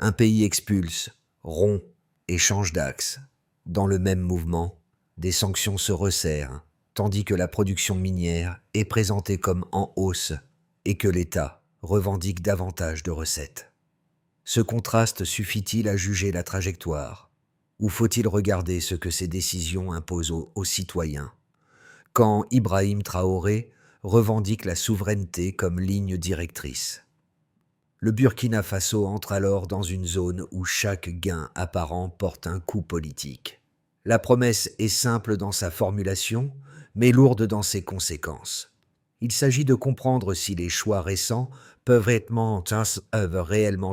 Un pays expulse, rompt et change d'axe. Dans le même mouvement, des sanctions se resserrent, tandis que la production minière est présentée comme en hausse et que l'État revendique davantage de recettes. Ce contraste suffit-il à juger la trajectoire? Ou faut-il regarder ce que ces décisions imposent aux citoyens? Quand Ibrahim Traoré revendique la souveraineté comme ligne directrice. Le Burkina Faso entre alors dans une zone où chaque gain apparent porte un coup politique. La promesse est simple dans sa formulation, mais lourde dans ses conséquences. Il s'agit de comprendre si les choix récents peuvent réellement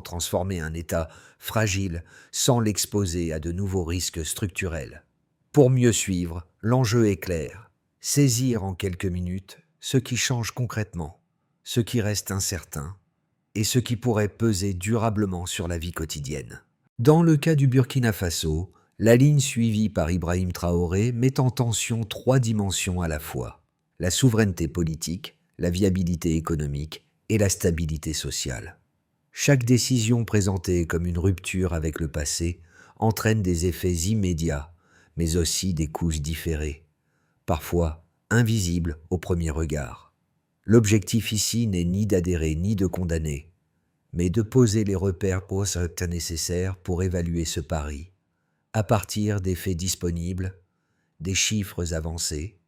transformer un État fragile sans l'exposer à de nouveaux risques structurels. Pour mieux suivre, l'enjeu est clair. Saisir en quelques minutes ce qui change concrètement, ce qui reste incertain et ce qui pourrait peser durablement sur la vie quotidienne. Dans le cas du Burkina Faso, la ligne suivie par Ibrahim Traoré met en tension 3 dimensions à la fois: la souveraineté politique, la viabilité économique et la stabilité sociale. Chaque décision présentée comme une rupture avec le passé entraîne des effets immédiats, mais aussi des coûts différés, parfois invisibles au premier regard. L'objectif ici n'est ni d'adhérer ni de condamner, mais de poser les repères nécessaires pour évaluer ce pari, à partir des faits disponibles, des chiffres avancés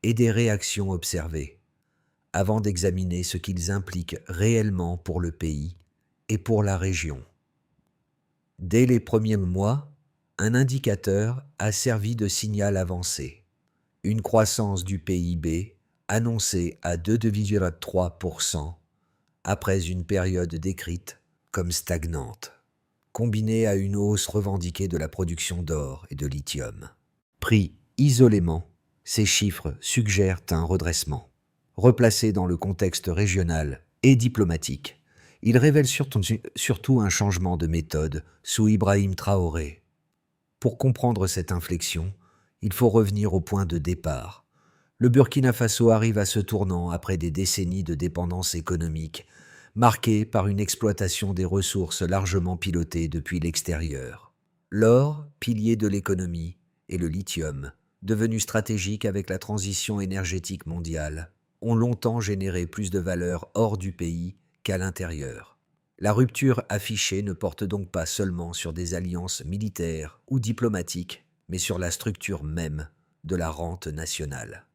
et des réactions observées, avant d'examiner ce qu'ils impliquent réellement pour le pays et pour la région. Dès les premiers mois, un indicateur a servi de signal avancé. Une croissance du PIB annoncée à 2,3% après une période décrite comme stagnante, combinée à une hausse revendiquée de la production d'or et de lithium. Pris isolément, ces chiffres suggèrent un redressement. Replacés dans le contexte régional et diplomatique, ils révèlent surtout un changement de méthode sous Ibrahim Traoré. Pour comprendre cette inflexion, il faut revenir au point de départ. Le Burkina Faso arrive à ce tournant après des décennies de dépendance économique, marquée par une exploitation des ressources largement pilotée depuis l'extérieur. L'or, pilier de l'économie, et le lithium, devenu stratégique avec la transition énergétique mondiale, ont longtemps généré plus de valeur hors du pays qu'à l'intérieur. La rupture affichée ne porte donc pas seulement sur des alliances militaires ou diplomatiques, mais sur la structure même de la rente nationale.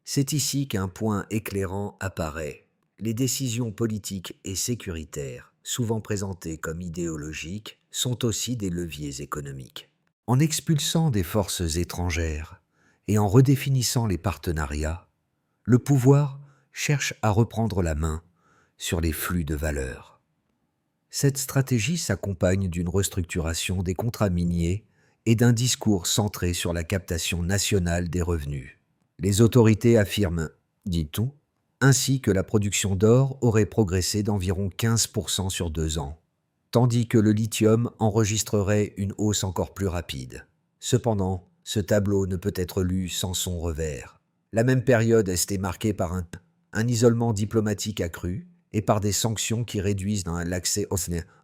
C'est ici qu'un point éclairant apparaît. Les décisions politiques et sécuritaires, souvent présentées comme idéologiques, sont aussi des leviers économiques. En expulsant des forces étrangères et en redéfinissant les partenariats, le pouvoir cherche à reprendre la main sur les flux de valeur. Cette stratégie s'accompagne d'une restructuration des contrats miniers et d'un discours centré sur la captation nationale des revenus. Les autorités affirment, dit-on, ainsi que la production d'or aurait progressé d'environ 15% sur 2 ans, tandis que le lithium enregistrerait une hausse encore plus rapide. Cependant, ce tableau ne peut être lu sans son revers. La même période est marquée par un isolement diplomatique accru et par des sanctions qui réduisent l'accès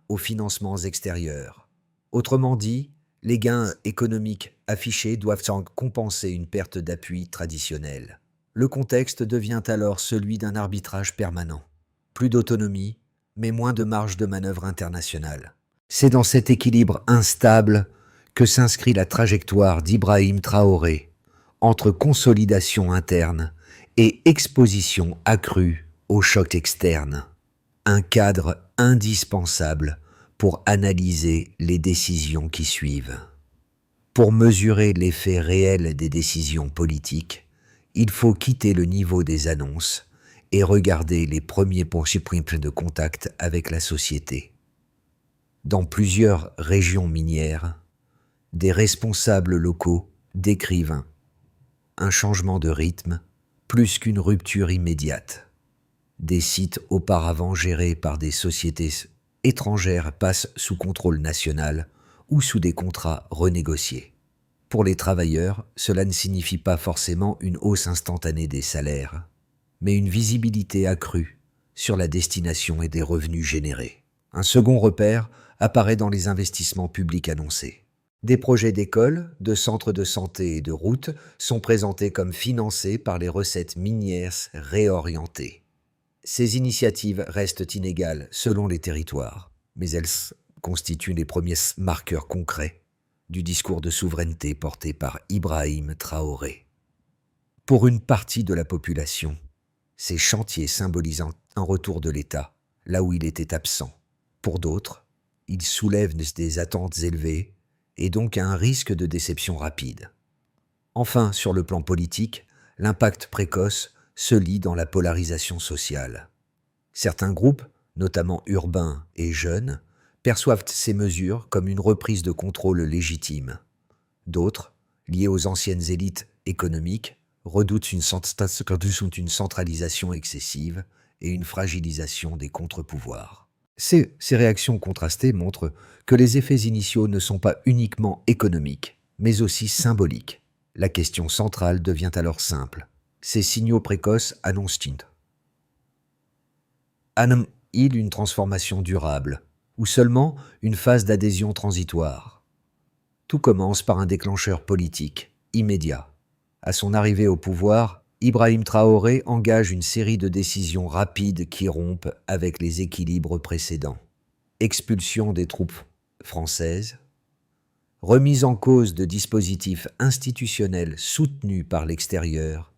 aux financements extérieurs. Autrement dit, les gains économiques affichés doivent compenser une perte d'appui traditionnelle. Le contexte devient alors celui d'un arbitrage permanent. Plus d'autonomie, mais moins de marge de manœuvre internationale. C'est dans cet équilibre instable que s'inscrit la trajectoire d'Ibrahim Traoré, entre consolidation interne et exposition accrue aux chocs externes. Un cadre indispensable pour analyser les décisions qui suivent. Pour mesurer l'effet réel des décisions politiques, il faut quitter le niveau des annonces et regarder les premiers points de contact avec la société. Dans plusieurs régions minières, des responsables locaux décrivent un changement de rythme plus qu'une rupture immédiate. Des sites auparavant gérés par des sociétés étrangères passent sous contrôle national ou sous des contrats renégociés. Pour les travailleurs, cela ne signifie pas forcément une hausse instantanée des salaires, mais une visibilité accrue sur la destination et des revenus générés. Un second repère apparaît dans les investissements publics annoncés. Des projets d'écoles, de centres de santé et de routes sont présentés comme financés par les recettes minières réorientées. Ces initiatives restent inégales selon les territoires, mais elles constituent les premiers marqueurs concrets du discours de souveraineté porté par Ibrahim Traoré. Pour une partie de la population, ces chantiers symbolisent un retour de l'État, là où il était absent. Pour d'autres, ils soulèvent des attentes élevées et donc un risque de déception rapide. Enfin, sur le plan politique, l'impact précoce se lit dans la polarisation sociale. Certains groupes, notamment urbains et jeunes, perçoivent ces mesures comme une reprise de contrôle légitime. D'autres, liés aux anciennes élites économiques, redoutent une centralisation excessive et une fragilisation des contre-pouvoirs. Ces réactions contrastées montrent que les effets initiaux ne sont pas uniquement économiques, mais aussi symboliques. La question centrale devient alors simple. Ces signaux précoces annoncent-ils une transformation durable ou seulement une phase d'adhésion transitoire? Tout commence par un déclencheur politique, immédiat. À son arrivée au pouvoir, Ibrahim Traoré engage une série de décisions rapides qui rompent avec les équilibres précédents. Expulsion des troupes françaises, remise en cause de dispositifs institutionnels soutenus par l'extérieur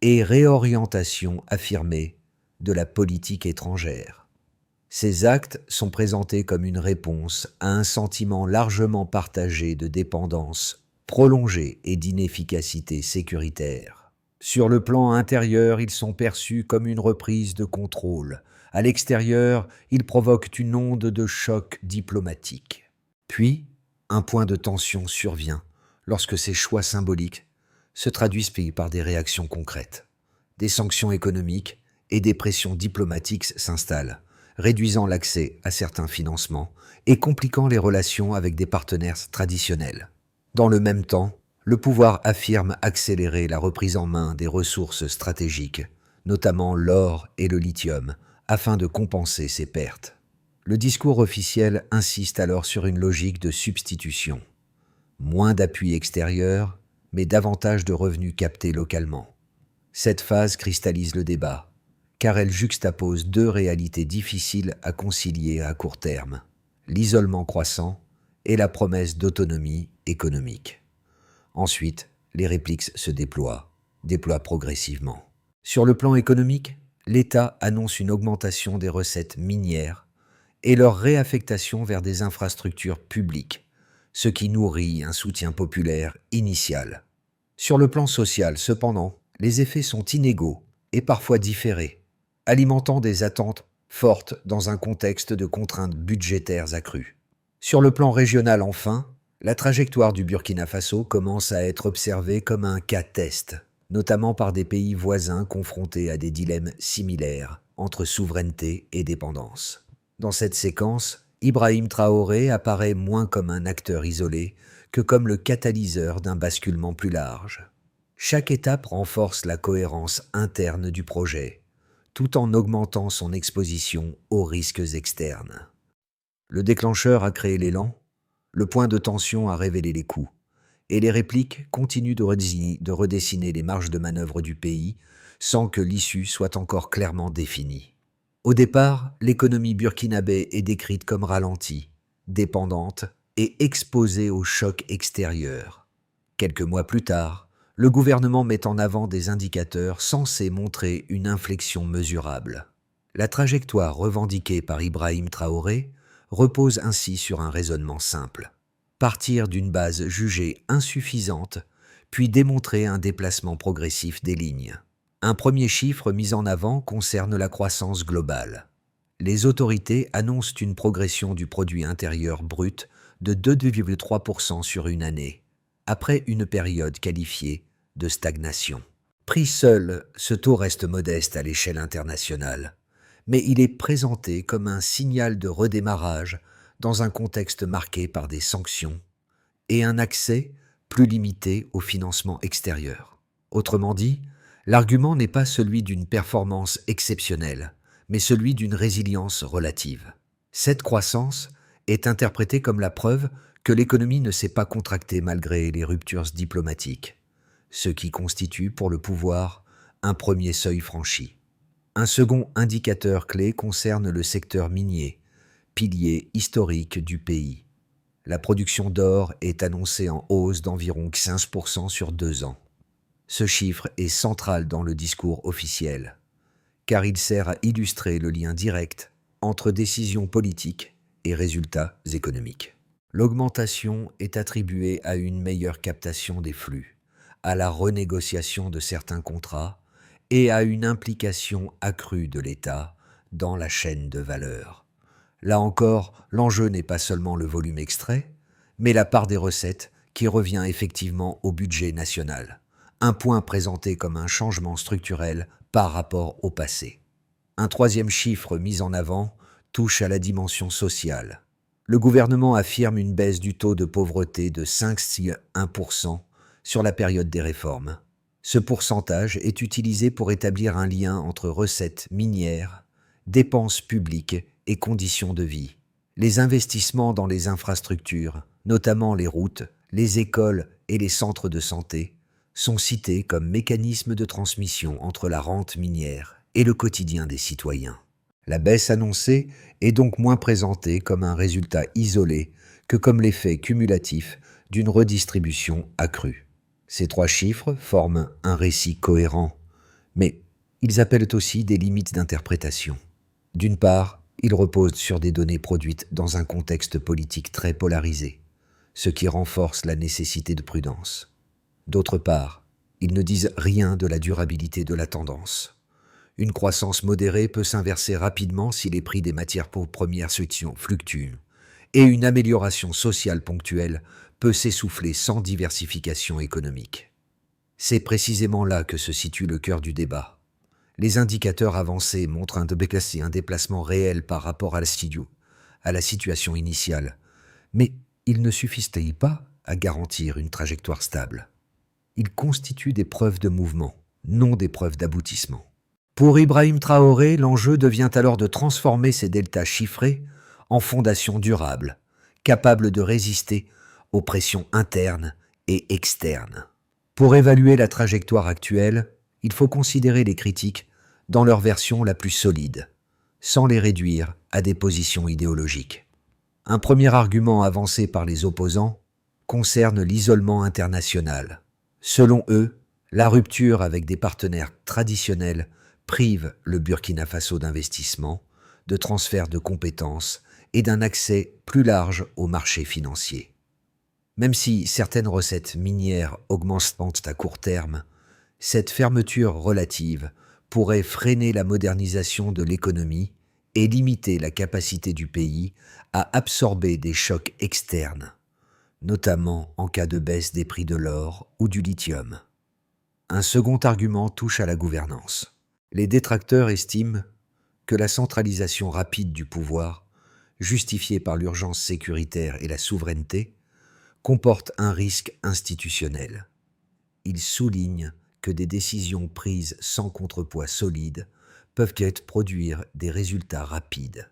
et réorientation affirmée de la politique étrangère. Ces actes sont présentés comme une réponse à un sentiment largement partagé de dépendance prolongée et d'inefficacité sécuritaire. Sur le plan intérieur, ils sont perçus comme une reprise de contrôle. À l'extérieur, ils provoquent une onde de choc diplomatique. Puis, un point de tension survient lorsque ces choix symboliques se traduisent par des réactions concrètes. Des sanctions économiques et des pressions diplomatiques s'installent, réduisant l'accès à certains financements et compliquant les relations avec des partenaires traditionnels. Dans le même temps, le pouvoir affirme accélérer la reprise en main des ressources stratégiques, notamment l'or et le lithium, afin de compenser ces pertes. Le discours officiel insiste alors sur une logique de substitution. Moins d'appui extérieur, mais davantage de revenus captés localement. Cette phase cristallise le débat, car elle juxtapose deux réalités difficiles à concilier à court terme, l'isolement croissant et la promesse d'autonomie économique. Ensuite, les répliques se déploient progressivement. Sur le plan économique, l'État annonce une augmentation des recettes minières et leur réaffectation vers des infrastructures publiques, ce qui nourrit un soutien populaire initial. Sur le plan social, cependant, les effets sont inégaux et parfois différés, alimentant des attentes fortes dans un contexte de contraintes budgétaires accrues. Sur le plan régional enfin, la trajectoire du Burkina Faso commence à être observée comme un cas test, notamment par des pays voisins confrontés à des dilemmes similaires entre souveraineté et dépendance. Dans cette séquence, Ibrahim Traoré apparaît moins comme un acteur isolé que comme le catalyseur d'un basculement plus large. Chaque étape renforce la cohérence interne du projet, tout en augmentant son exposition aux risques externes. Le déclencheur a créé l'élan, le point de tension a révélé les coûts, et les répliques continuent de redessiner les marges de manœuvre du pays sans que l'issue soit encore clairement définie. Au départ, l'économie burkinabé est décrite comme ralentie, dépendante et exposée aux chocs extérieurs. Quelques mois plus tard, le gouvernement met en avant des indicateurs censés montrer une inflexion mesurable. La trajectoire revendiquée par Ibrahim Traoré repose ainsi sur un raisonnement simple. Partir d'une base jugée insuffisante, puis démontrer un déplacement progressif des lignes. Un premier chiffre mis en avant concerne la croissance globale. Les autorités annoncent une progression du produit intérieur brut de 2,3% sur une année, après une période qualifiée de stagnation. Pris seul, ce taux reste modeste à l'échelle internationale, mais il est présenté comme un signal de redémarrage dans un contexte marqué par des sanctions et un accès plus limité au financement extérieur. Autrement dit, l'argument n'est pas celui d'une performance exceptionnelle, mais celui d'une résilience relative. Cette croissance est interprété comme la preuve que l'économie ne s'est pas contractée malgré les ruptures diplomatiques, ce qui constitue pour le pouvoir un premier seuil franchi. Un second indicateur clé concerne le secteur minier, pilier historique du pays. La production d'or est annoncée en hausse d'environ 15% sur 2 ans. Ce chiffre est central dans le discours officiel, car il sert à illustrer le lien direct entre décisions politiques et résultats économiques. L'augmentation est attribuée à une meilleure captation des flux, à la renégociation de certains contrats et à une implication accrue de l'État dans la chaîne de valeur. Là encore, l'enjeu n'est pas seulement le volume extrait, mais la part des recettes qui revient effectivement au budget national, un point présenté comme un changement structurel par rapport au passé. Un troisième chiffre mis en avant touche à la dimension sociale. Le gouvernement affirme une baisse du taux de pauvreté de 5,1% sur la période des réformes. Ce pourcentage est utilisé pour établir un lien entre recettes minières, dépenses publiques et conditions de vie. Les investissements dans les infrastructures, notamment les routes, les écoles et les centres de santé, sont cités comme mécanismes de transmission entre la rente minière et le quotidien des citoyens. La baisse annoncée est donc moins présentée comme un résultat isolé que comme l'effet cumulatif d'une redistribution accrue. Ces 3 chiffres forment un récit cohérent, mais ils appellent aussi des limites d'interprétation. D'une part, ils reposent sur des données produites dans un contexte politique très polarisé, ce qui renforce la nécessité de prudence. D'autre part, ils ne disent rien de la durabilité de la tendance. Une croissance modérée peut s'inverser rapidement si les prix des matières premières fluctuent, et une amélioration sociale ponctuelle peut s'essouffler sans diversification économique. C'est précisément là que se situe le cœur du débat. Les indicateurs avancés montrent un déplacement réel par rapport à la situation initiale, mais ils ne suffisent-ils pas à garantir une trajectoire stable? Ils constituent des preuves de mouvement, non des preuves d'aboutissement. Pour Ibrahim Traoré, l'enjeu devient alors de transformer ces deltas chiffrés en fondations durables, capables de résister aux pressions internes et externes. Pour évaluer la trajectoire actuelle, il faut considérer les critiques dans leur version la plus solide, sans les réduire à des positions idéologiques. Un premier argument avancé par les opposants concerne l'isolement international. Selon eux, la rupture avec des partenaires traditionnels prive le Burkina Faso d'investissements, de transfert de compétences et d'un accès plus large aux marchés financiers. Même si certaines recettes minières augmentent à court terme, cette fermeture relative pourrait freiner la modernisation de l'économie et limiter la capacité du pays à absorber des chocs externes, notamment en cas de baisse des prix de l'or ou du lithium. Un second argument touche à la gouvernance. Les détracteurs estiment que la centralisation rapide du pouvoir, justifiée par l'urgence sécuritaire et la souveraineté, comporte un risque institutionnel. Ils soulignent que des décisions prises sans contrepoids solide peuvent produire des résultats rapides,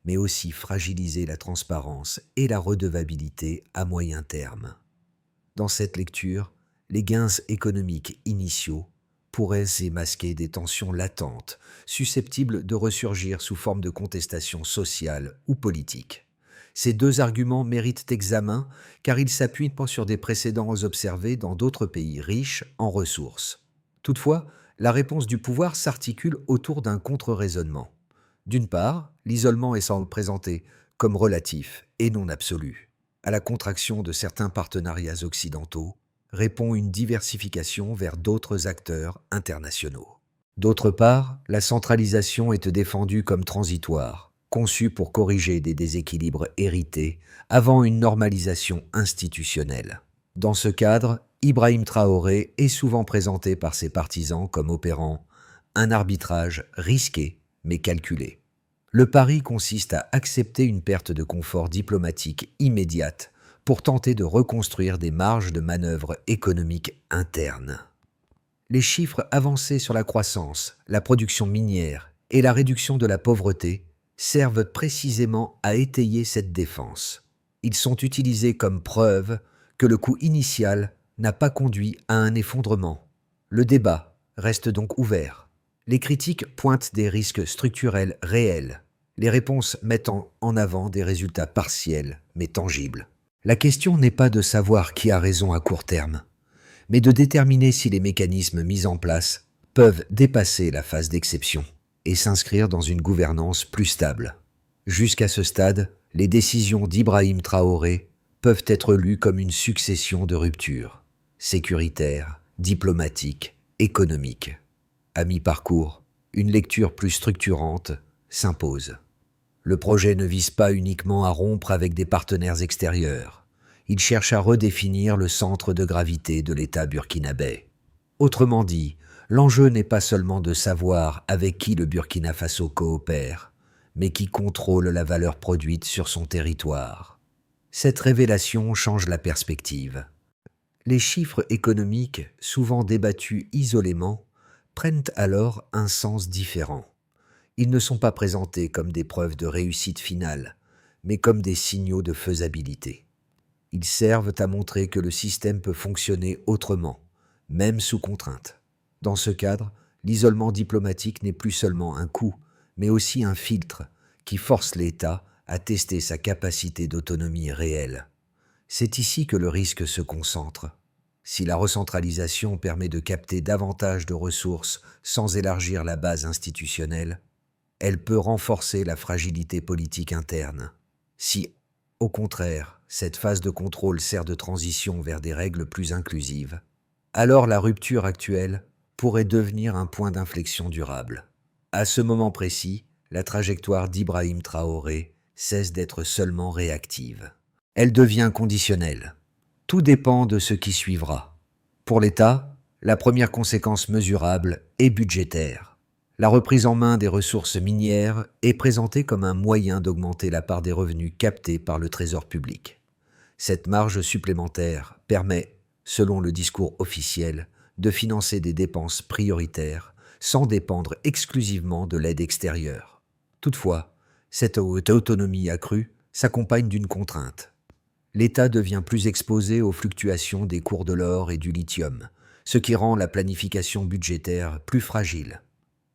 mais aussi fragiliser la transparence et la redevabilité à moyen terme. Dans cette lecture, les gains économiques initiaux pourraient masquer des tensions latentes, susceptibles de ressurgir sous forme de contestation sociale ou politique. Ces 2 arguments méritent examen car ils s'appuient sur des précédents observés dans d'autres pays riches en ressources. Toutefois, la réponse du pouvoir s'articule autour d'un contre-raisonnement. D'une part, l'isolement est sans présenté comme relatif et non absolu. À la contraction de certains partenariats occidentaux, répond une diversification vers d'autres acteurs internationaux. D'autre part, la centralisation est défendue comme transitoire, conçue pour corriger des déséquilibres hérités avant une normalisation institutionnelle. Dans ce cadre, Ibrahim Traoré est souvent présenté par ses partisans comme opérant un arbitrage risqué mais calculé. Le pari consiste à accepter une perte de confort diplomatique immédiate pour tenter de reconstruire des marges de manœuvre économiques internes. Les chiffres avancés sur la croissance, la production minière et la réduction de la pauvreté servent précisément à étayer cette défense. Ils sont utilisés comme preuve que le coup initial n'a pas conduit à un effondrement. Le débat reste donc ouvert. Les critiques pointent des risques structurels réels. Les réponses mettent en avant des résultats partiels mais tangibles. La question n'est pas de savoir qui a raison à court terme, mais de déterminer si les mécanismes mis en place peuvent dépasser la phase d'exception et s'inscrire dans une gouvernance plus stable. Jusqu'à ce stade, les décisions d'Ibrahim Traoré peuvent être lues comme une succession de ruptures, sécuritaires, diplomatiques, économiques. À mi-parcours, une lecture plus structurante s'impose. Le projet ne vise pas uniquement à rompre avec des partenaires extérieurs. Il cherche à redéfinir le centre de gravité de l'État burkinabé. Autrement dit, l'enjeu n'est pas seulement de savoir avec qui le Burkina Faso coopère, mais qui contrôle la valeur produite sur son territoire. Cette révélation change la perspective. Les chiffres économiques, souvent débattus isolément, prennent alors un sens différent. Ils ne sont pas présentés comme des preuves de réussite finale, mais comme des signaux de faisabilité. Ils servent à montrer que le système peut fonctionner autrement, même sous contrainte. Dans ce cadre, l'isolement diplomatique n'est plus seulement un coût, mais aussi un filtre qui force l'État à tester sa capacité d'autonomie réelle. C'est ici que le risque se concentre. Si la recentralisation permet de capter davantage de ressources sans élargir la base institutionnelle, elle peut renforcer la fragilité politique interne. Si, au contraire, cette phase de contrôle sert de transition vers des règles plus inclusives, alors la rupture actuelle pourrait devenir un point d'inflexion durable. À ce moment précis, la trajectoire d'Ibrahim Traoré cesse d'être seulement réactive. Elle devient conditionnelle. Tout dépend de ce qui suivra. Pour l'État, la première conséquence mesurable est budgétaire. La reprise en main des ressources minières est présentée comme un moyen d'augmenter la part des revenus captés par le Trésor public. Cette marge supplémentaire permet, selon le discours officiel, de financer des dépenses prioritaires sans dépendre exclusivement de l'aide extérieure. Toutefois, cette autonomie accrue s'accompagne d'une contrainte. L'État devient plus exposé aux fluctuations des cours de l'or et du lithium, ce qui rend la planification budgétaire plus fragile.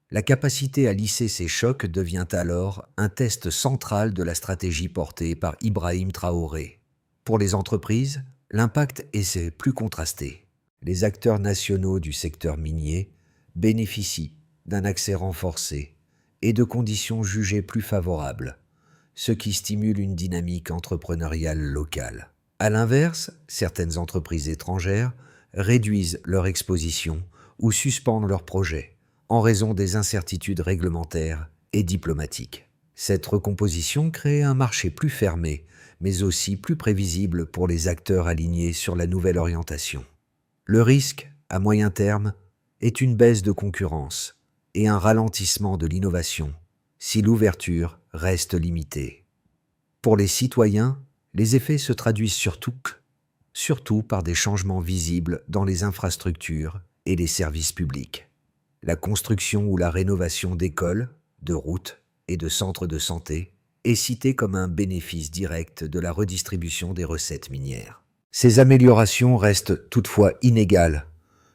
La capacité à lisser ces chocs devient alors un test central de la stratégie portée par Ibrahim Traoré. Pour les entreprises, l'impact est plus contrasté. Les acteurs nationaux du secteur minier bénéficient d'un accès renforcé et de conditions jugées plus favorables, ce qui stimule une dynamique entrepreneuriale locale. À l'inverse, certaines entreprises étrangères réduisent leur exposition ou suspendent leurs projets en raison des incertitudes réglementaires et diplomatiques. Cette recomposition crée un marché plus fermé, mais aussi plus prévisible pour les acteurs alignés sur la nouvelle orientation. Le risque, à moyen terme, est une baisse de concurrence et un ralentissement de l'innovation si l'ouverture reste limitée. Pour les citoyens, les effets se traduisent surtout par des changements visibles dans les infrastructures et les services publics. La construction ou la rénovation d'écoles, de routes et de centres de santé est citée comme un bénéfice direct de la redistribution des recettes minières. Ces améliorations restent toutefois inégales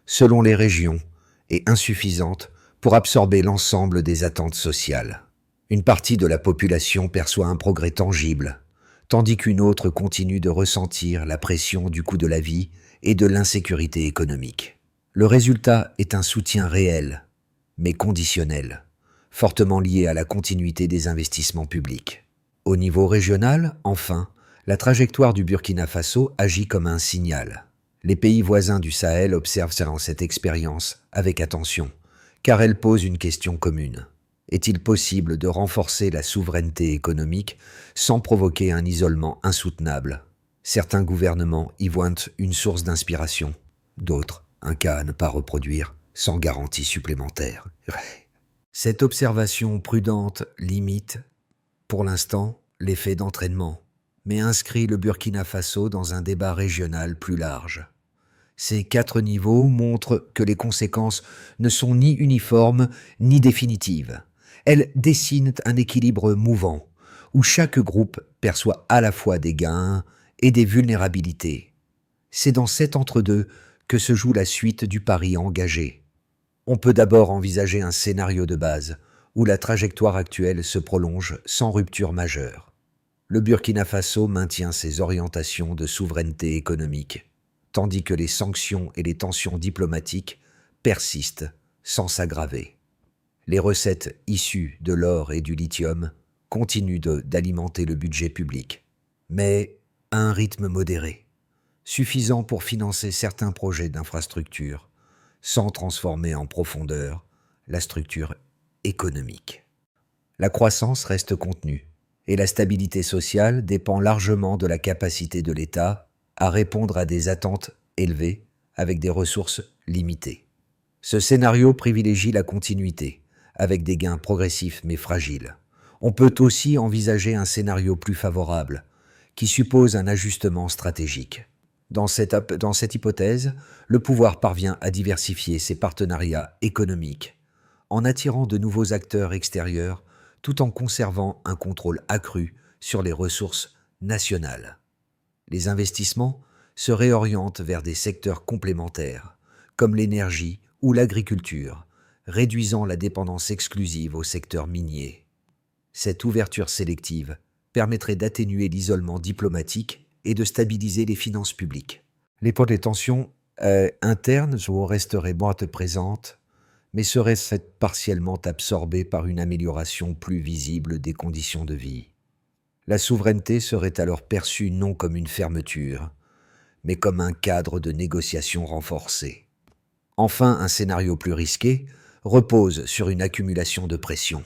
selon les régions et insuffisantes pour absorber l'ensemble des attentes sociales. Une partie de la population perçoit un progrès tangible, tandis qu'une autre continue de ressentir la pression du coût de la vie et de l'insécurité économique. Le résultat est un soutien réel, mais conditionnel, fortement lié à la continuité des investissements publics. Au niveau régional, enfin, la trajectoire du Burkina Faso agit comme un signal. Les pays voisins du Sahel observent cette expérience avec attention, car elle pose une question commune. Est-il possible de renforcer la souveraineté économique sans provoquer un isolement insoutenable? Certains gouvernements y voient une source d'inspiration, d'autres un cas à ne pas reproduire sans garantie supplémentaire. Cette observation prudente limite, pour l'instant, l'effet d'entraînement, mais inscrit le Burkina Faso dans un débat régional plus large. Ces 4 niveaux montrent que les conséquences ne sont ni uniformes ni définitives. Elles dessinent un équilibre mouvant, où chaque groupe perçoit à la fois des gains et des vulnérabilités. C'est dans cet entre-deux que se joue la suite du pari engagé. On peut d'abord envisager un scénario de base, où la trajectoire actuelle se prolonge sans rupture majeure. Le Burkina Faso maintient ses orientations de souveraineté économique, tandis que les sanctions et les tensions diplomatiques persistent sans s'aggraver. Les recettes issues de l'or et du lithium continuent d'alimenter le budget public, mais à un rythme modéré, suffisant pour financer certains projets d'infrastructure, sans transformer en profondeur la structure économique. La croissance reste contenue, et la stabilité sociale dépend largement de la capacité de l'État à répondre à des attentes élevées avec des ressources limitées. Ce scénario privilégie la continuité, avec des gains progressifs mais fragiles. On peut aussi envisager un scénario plus favorable, qui suppose un ajustement stratégique. Dans cette hypothèse, le pouvoir parvient à diversifier ses partenariats économiques, en attirant de nouveaux acteurs extérieurs tout en conservant un contrôle accru sur les ressources nationales. Les investissements se réorientent vers des secteurs complémentaires, comme l'énergie ou l'agriculture, réduisant la dépendance exclusive au secteur minier. Cette ouverture sélective permettrait d'atténuer l'isolement diplomatique et de stabiliser les finances publiques. Les tensions internes resteraient présentes, mais seraient partiellement absorbées par une amélioration plus visible des conditions de vie. La souveraineté serait alors perçue non comme une fermeture, mais comme un cadre de négociation renforcé. Enfin, un scénario plus risqué repose sur une accumulation de pression.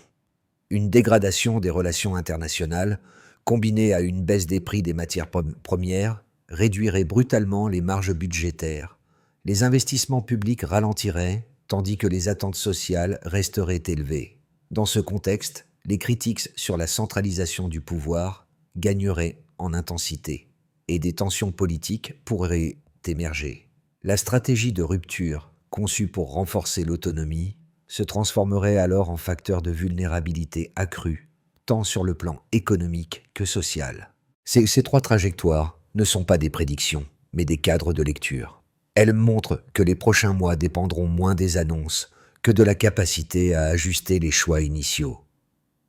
Une dégradation des relations internationales, combinée à une baisse des prix des matières premières, réduirait brutalement les marges budgétaires. Les investissements publics ralentiraient, tandis que les attentes sociales resteraient élevées. Dans ce contexte, les critiques sur la centralisation du pouvoir gagneraient en intensité, et des tensions politiques pourraient émerger. La stratégie de rupture, conçue pour renforcer l'autonomie, se transformerait alors en facteur de vulnérabilité accrue, tant sur le plan économique que social. Ces trois trajectoires ne sont pas des prédictions, mais des cadres de lecture. Elles montrent que les prochains mois dépendront moins des annonces que de la capacité à ajuster les choix initiaux.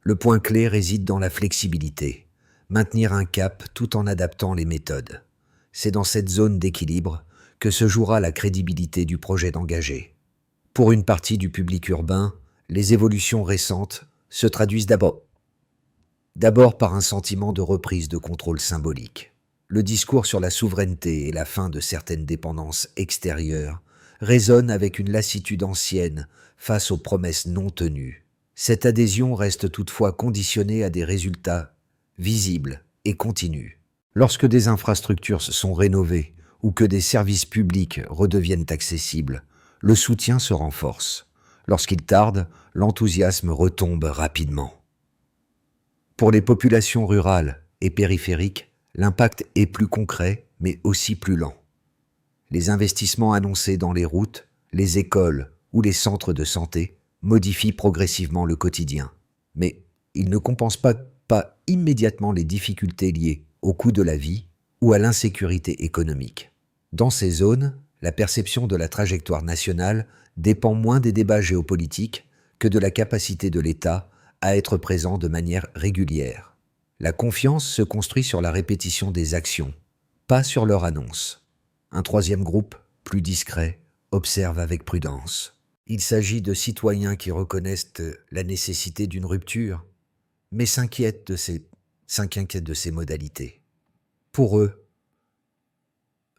Le point clé réside dans la flexibilité, maintenir un cap tout en adaptant les méthodes. C'est dans cette zone d'équilibre que se jouera la crédibilité du projet d'engagé. Pour une partie du public urbain, les évolutions récentes se traduisent d'abord par un sentiment de reprise de contrôle symbolique. Le discours sur la souveraineté et la fin de certaines dépendances extérieures résonne avec une lassitude ancienne face aux promesses non tenues. Cette adhésion reste toutefois conditionnée à des résultats visibles et continus. Lorsque des infrastructures sont rénovées ou que des services publics redeviennent accessibles, le soutien se renforce. Lorsqu'il tarde, l'enthousiasme retombe rapidement. Pour les populations rurales et périphériques, l'impact est plus concret, mais aussi plus lent. Les investissements annoncés dans les routes, les écoles ou les centres de santé modifient progressivement le quotidien. Mais ils ne compensent pas immédiatement les difficultés liées au coût de la vie ou à l'insécurité économique. Dans ces zones, la perception de la trajectoire nationale dépend moins des débats géopolitiques que de la capacité de l'État à être présent de manière régulière. La confiance se construit sur la répétition des actions, pas sur leur annonce. Un troisième groupe, plus discret, observe avec prudence. Il s'agit de citoyens qui reconnaissent la nécessité d'une rupture, mais s'inquiètent de ses modalités. Pour eux,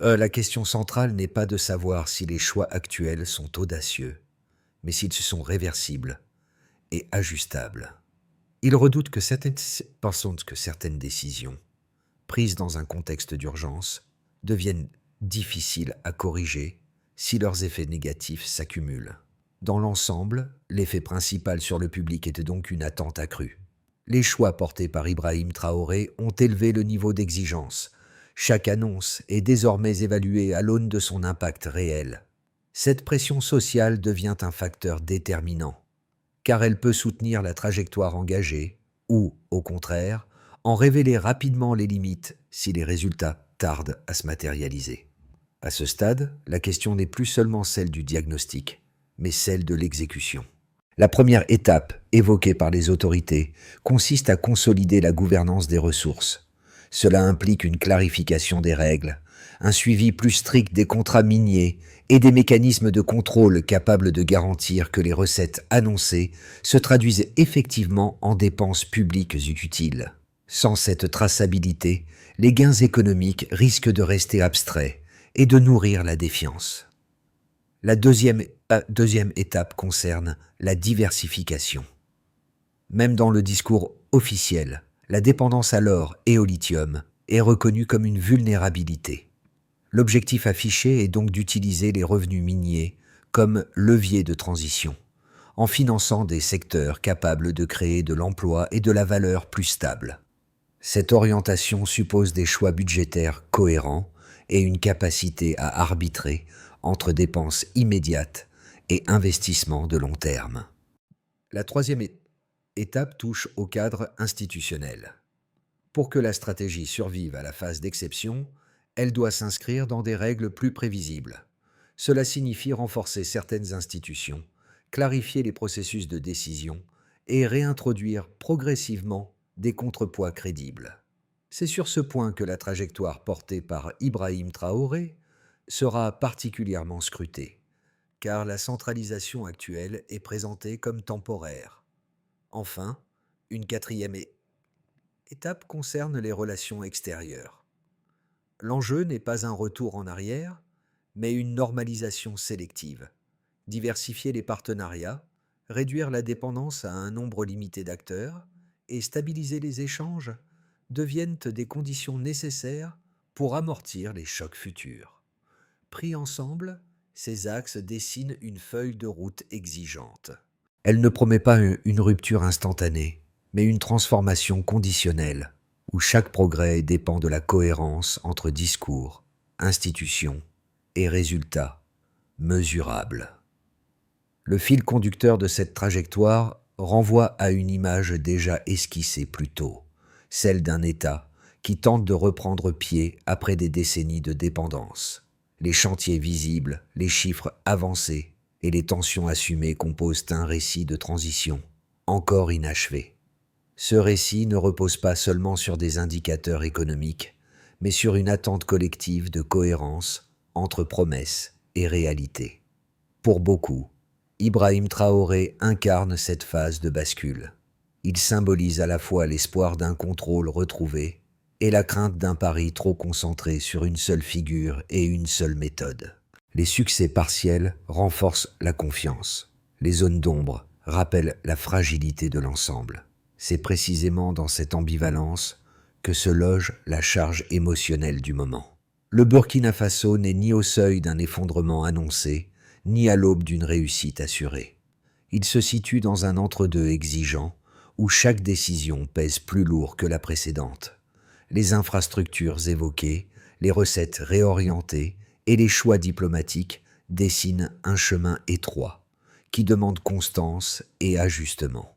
la question centrale n'est pas de savoir si les choix actuels sont audacieux, mais s'ils sont réversibles et ajustables. Ils redoutent que certaines décisions, prises dans un contexte d'urgence, deviennent difficiles à corriger si leurs effets négatifs s'accumulent. Dans l'ensemble, l'effet principal sur le public était donc une attente accrue. Les choix portés par Ibrahim Traoré ont élevé le niveau d'exigence. Chaque annonce est désormais évaluée à l'aune de son impact réel. Cette pression sociale devient un facteur déterminant, car elle peut soutenir la trajectoire engagée ou, au contraire, en révéler rapidement les limites si les résultats tardent à se matérialiser. À ce stade, la question n'est plus seulement celle du diagnostic, mais celle de l'exécution. La première étape, évoquée par les autorités, consiste à consolider la gouvernance des ressources. Cela implique une clarification des règles, un suivi plus strict des contrats miniers et des mécanismes de contrôle capables de garantir que les recettes annoncées se traduisent effectivement en dépenses publiques utiles. Sans cette traçabilité, les gains économiques risquent de rester abstraits et de nourrir la défiance. La deuxième étape concerne la diversification. Même dans le discours officiel, la dépendance à l'or et au lithium est reconnue comme une vulnérabilité. L'objectif affiché est donc d'utiliser les revenus miniers comme levier de transition, en finançant des secteurs capables de créer de l'emploi et de la valeur plus stable. Cette orientation suppose des choix budgétaires cohérents et une capacité à arbitrer entre dépenses immédiates et investissements de long terme. La troisième étape touche au cadre institutionnel. Pour que la stratégie survive à la phase d'exception, elle doit s'inscrire dans des règles plus prévisibles. Cela signifie renforcer certaines institutions, clarifier les processus de décision et réintroduire progressivement des contrepoids crédibles. C'est sur ce point que la trajectoire portée par Ibrahim Traoré sera particulièrement scrutée, car la centralisation actuelle est présentée comme temporaire. Enfin, une quatrième étape concerne les relations extérieures. L'enjeu n'est pas un retour en arrière, mais une normalisation sélective. Diversifier les partenariats, réduire la dépendance à un nombre limité d'acteurs et stabiliser les échanges deviennent des conditions nécessaires pour amortir les chocs futurs. Pris ensemble, ces axes dessinent une feuille de route exigeante. Elle ne promet pas une rupture instantanée, mais une transformation conditionnelle, où chaque progrès dépend de la cohérence entre discours, institutions et résultats mesurables. Le fil conducteur de cette trajectoire renvoie à une image déjà esquissée plus tôt, celle d'un État qui tente de reprendre pied après des décennies de dépendance. Les chantiers visibles, les chiffres avancés et les tensions assumées composent un récit de transition, encore inachevé. Ce récit ne repose pas seulement sur des indicateurs économiques, mais sur une attente collective de cohérence entre promesses et réalité. Pour beaucoup, Ibrahim Traoré incarne cette phase de bascule. Il symbolise à la fois l'espoir d'un contrôle retrouvé et la crainte d'un pari trop concentré sur une seule figure et une seule méthode. Les succès partiels renforcent la confiance. Les zones d'ombre rappellent la fragilité de l'ensemble. C'est précisément dans cette ambivalence que se loge la charge émotionnelle du moment. Le Burkina Faso n'est ni au seuil d'un effondrement annoncé, ni à l'aube d'une réussite assurée. Il se situe dans un entre-deux exigeant, où chaque décision pèse plus lourd que la précédente. Les infrastructures évoquées, les recettes réorientées et les choix diplomatiques dessinent un chemin étroit, qui demande constance et ajustement.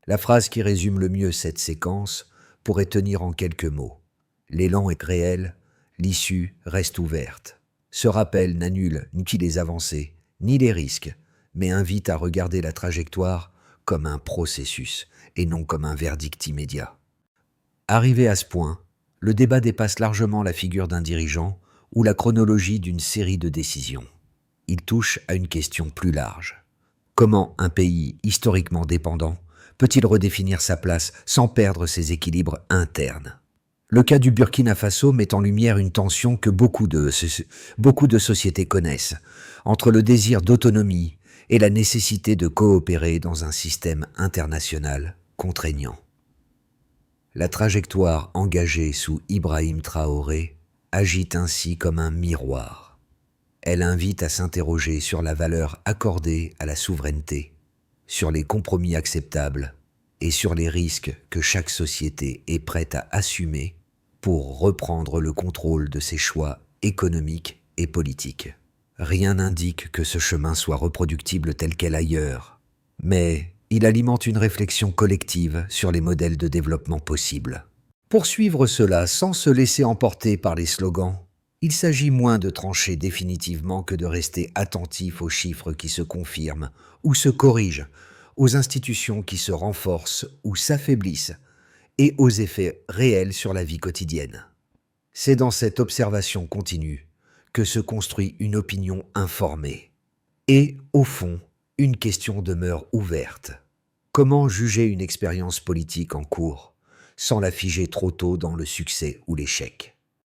La phrase qui résume le mieux cette séquence pourrait tenir en quelques mots. L'élan est réel, l'issue reste ouverte. Ce rappel n'annule ni les avancées, ni les risques, mais invite à regarder la trajectoire comme un processus et non comme un verdict immédiat. Arrivé à ce point, le débat dépasse largement la figure d'un dirigeant ou la chronologie d'une série de décisions. Il touche à une question plus large. Comment un pays historiquement dépendant peut-il redéfinir sa place sans perdre ses équilibres internes ? Le cas du Burkina Faso met en lumière une tension que beaucoup de sociétés connaissent, entre le désir d'autonomie et la nécessité de coopérer dans un système international contraignant. La trajectoire engagée sous Ibrahim Traoré agit ainsi comme un miroir. Elle invite à s'interroger sur la valeur accordée à la souveraineté, sur les compromis acceptables et sur les risques que chaque société est prête à assumer pour reprendre le contrôle de ses choix économiques et politiques. Rien n'indique que ce chemin soit reproductible tel quel ailleurs, mais Il alimente une réflexion collective sur les modèles de développement possibles. Poursuivre cela sans se laisser emporter par les slogans, il s'agit moins de trancher définitivement que de rester attentif aux chiffres qui se confirment ou se corrigent, aux institutions qui se renforcent ou s'affaiblissent, et aux effets réels sur la vie quotidienne. C'est dans cette observation continue que se construit une opinion informée. Et, au fond, une question demeure ouverte. Comment juger une expérience politique en cours, sans la figer trop tôt dans le succès ou l'échec ?